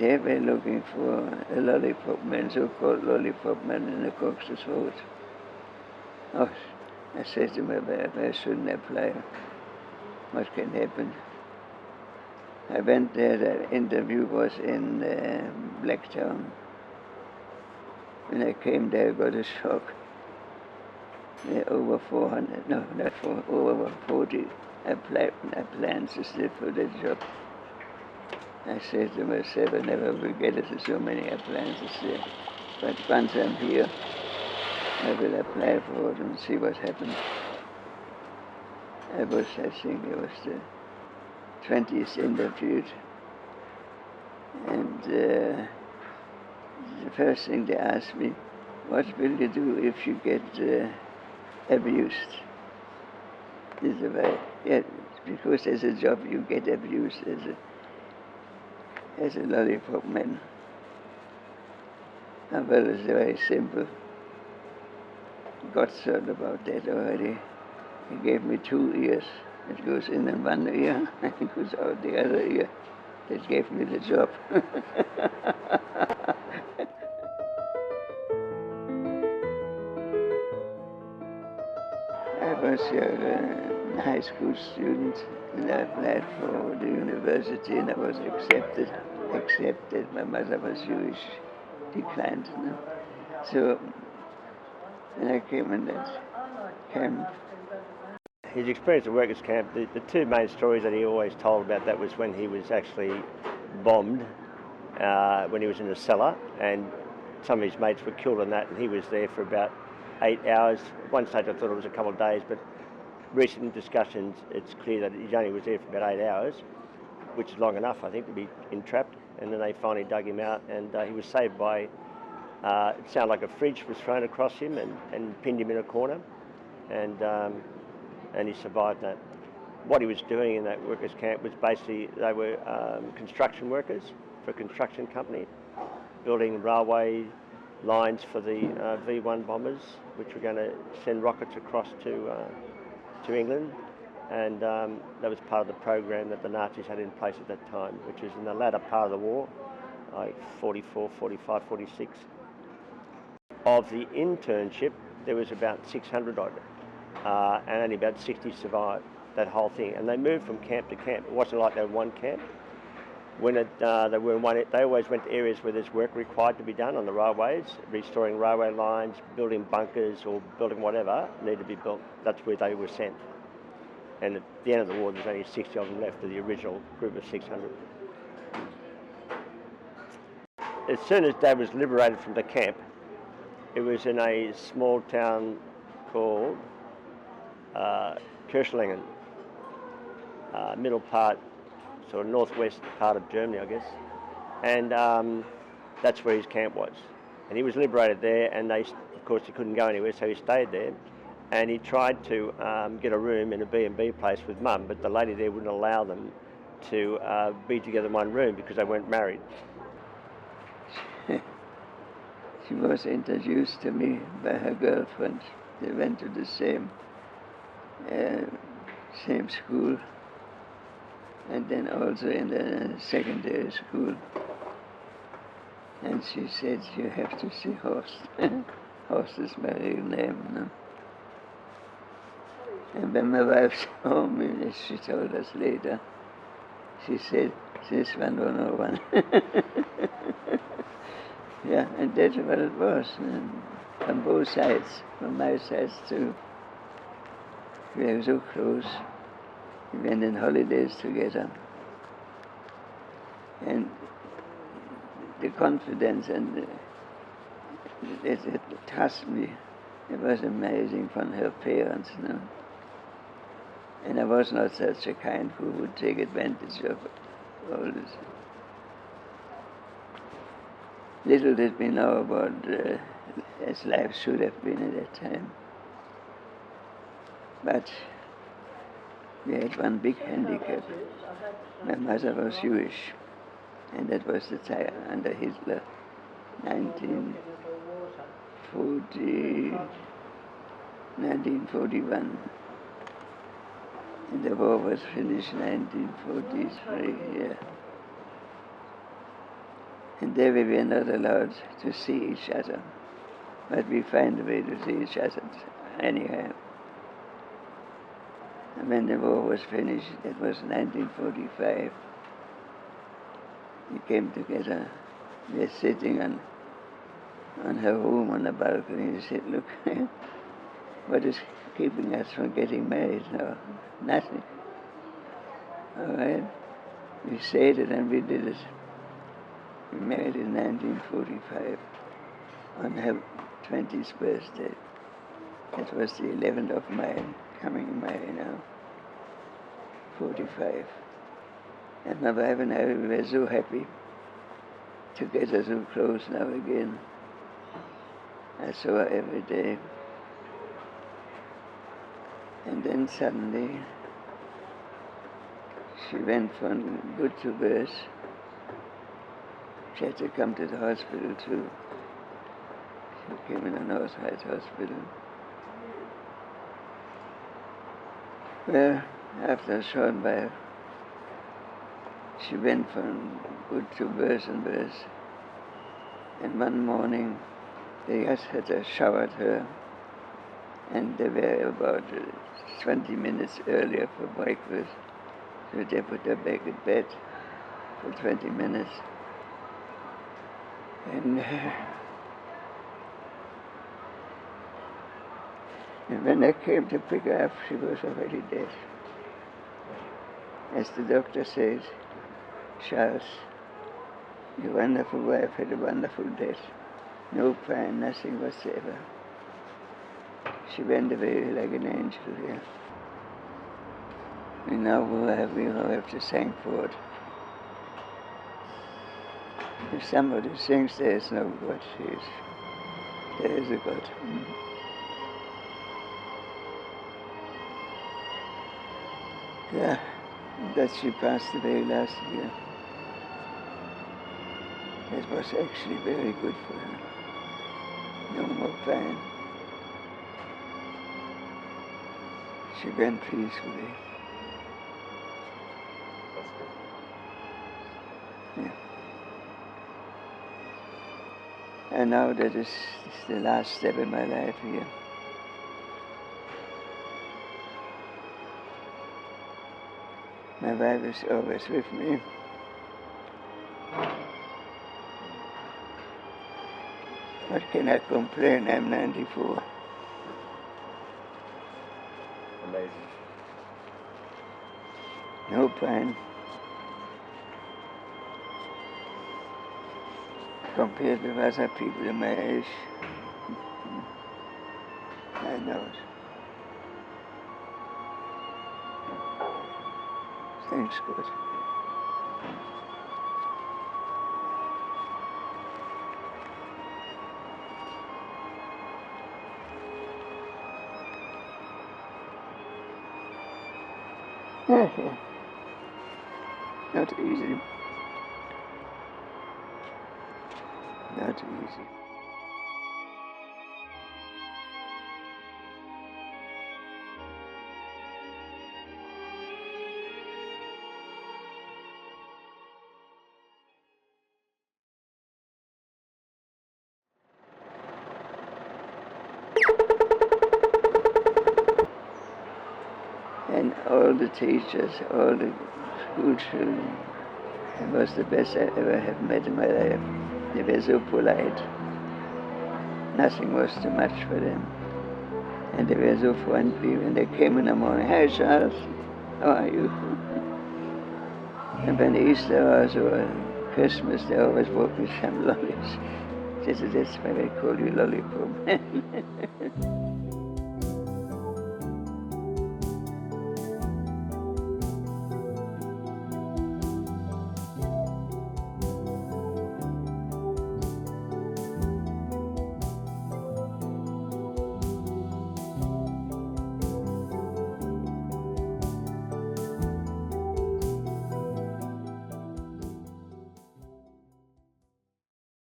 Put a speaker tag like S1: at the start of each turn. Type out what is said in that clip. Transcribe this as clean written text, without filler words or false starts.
S1: they were looking for a Lollipop Man, so-called Lollipop Man in the Cox's Road. Oh, I said to my wife, I shouldn't apply. What can happen? I went there, the interview was in Blacktown. When I came there, I got a shock. Over 400, no, not over 40 appliances there for the job. I said to myself, I never will get so many appliances there. But once I'm here, I will apply for it and see what happens. I think it was the 20th interviewed. And the first thing they asked me, what will you do if you get abused? This is why, yeah, because as a job you get abused as a Lollipop Man. Well, it's very simple. God thought about that already. He gave me 2 ears. It goes in one ear, and it goes out the other ear. That gave me the job. I was a high school student, and I applied for the university, and I was accepted. My mother was Jewish, declined. No? So when I came in that camp.
S2: His experience at workers' camp, the two main stories that he always told about that was when he was actually bombed, when he was in the cellar, and some of his mates were killed in that, and he was there for about 8 hours. At one stage I thought it was a couple of days, but recent discussions, it's clear that he only was there for about 8 hours, which is long enough, I think, to be entrapped. And then they finally dug him out, and he was saved by, it sounded like a fridge was thrown across him and pinned him in a corner, and he survived that. What he was doing in that workers' camp was basically, they were construction workers for a construction company, building railway lines for the V-1 bombers, which were going to send rockets across to England. And that was part of the program that the Nazis had in place at that time, which was in the latter part of the war, like 44, 45, 46. Of the internship, there was about 600 odd, and only about 60 survived that whole thing. And they moved from camp to camp. It wasn't like they were one camp. When they were in one, they always went to areas where there's work required to be done on the railways, restoring railway lines, building bunkers or building whatever needed to be built. That's where they were sent. And at the end of the war, there's only 60 of them left of the original group of 600. As soon as Dad was liberated from the camp, it was in a small town called Kirchlingen, middle part, sort of northwest part of Germany, I guess. And that's where his camp was. And he was liberated there, and of course he couldn't go anywhere, so he stayed there. And he tried to get a room in a B&B place with Mum, but the lady there wouldn't allow them to be together in one room because they weren't married.
S1: She was introduced to me by her girlfriend. They went to the same school, and then also in the secondary school. And she said, you have to see Horst. Horst is my real name. No? And when my wife saw me, as she told us later, she said, this one or no one. Yeah, and that's what it was. On both sides, from my side too. We were so close. We went on holidays together. And the confidence and the trust me, it was amazing from her parents. No? And I was not such a kind who would take advantage of all this. Little did we know about as life should have been at that time. But we had one big handicap. My mother was Jewish, and that was the time under Hitler, 1941. And the war was finished 1943, yeah. And there we were not allowed to see each other. But we find a way to see each other anyhow. And when the war was finished, it was 1945, we came together. We were sitting on her room on the balcony and said, look, what is keeping us from getting married now? Nothing. All right? We said it and we did it. We married in 1945 on her 20th birthday. It was the 11th of May, coming May now, 45. And my wife and I, we were so happy to get her so close now again. I saw her every day. And then suddenly, she went from good to worse. She had to come to the hospital too. She came in a Northside hospital. Well, after a short while, she went from good to worse and worse. And one morning, they just had showered her, and they were about 20 minutes earlier for breakfast. So they put her back in bed for 20 minutes. And when I came to pick her up, she was already dead. As the doctor says, Charles, your wonderful wife had a wonderful death. No pain, nothing whatsoever. She went away like an angel here. And now we all have to thank for it. If somebody thinks there is no God, there is a God. Yeah, that she passed away last year. It was actually very good for her. No more pain. She went peacefully.
S3: That's good.
S1: Yeah. And now that is the last step in my life here. My wife is always with me. What can I complain? I'm 94.
S3: Amazing.
S1: No pain. Compared with other people in my age. I know it. Thanks God. Yeah. Not easy. Not easy. And all the teachers, all the school children, it was the best I ever have met in my life. They were so polite. Nothing was too much for them. And they were so friendly when they came in the morning. Hi Charles, how are you? And when Easter was or Christmas, they always brought me some lollies. They said, that's why they call you Lollipop Man.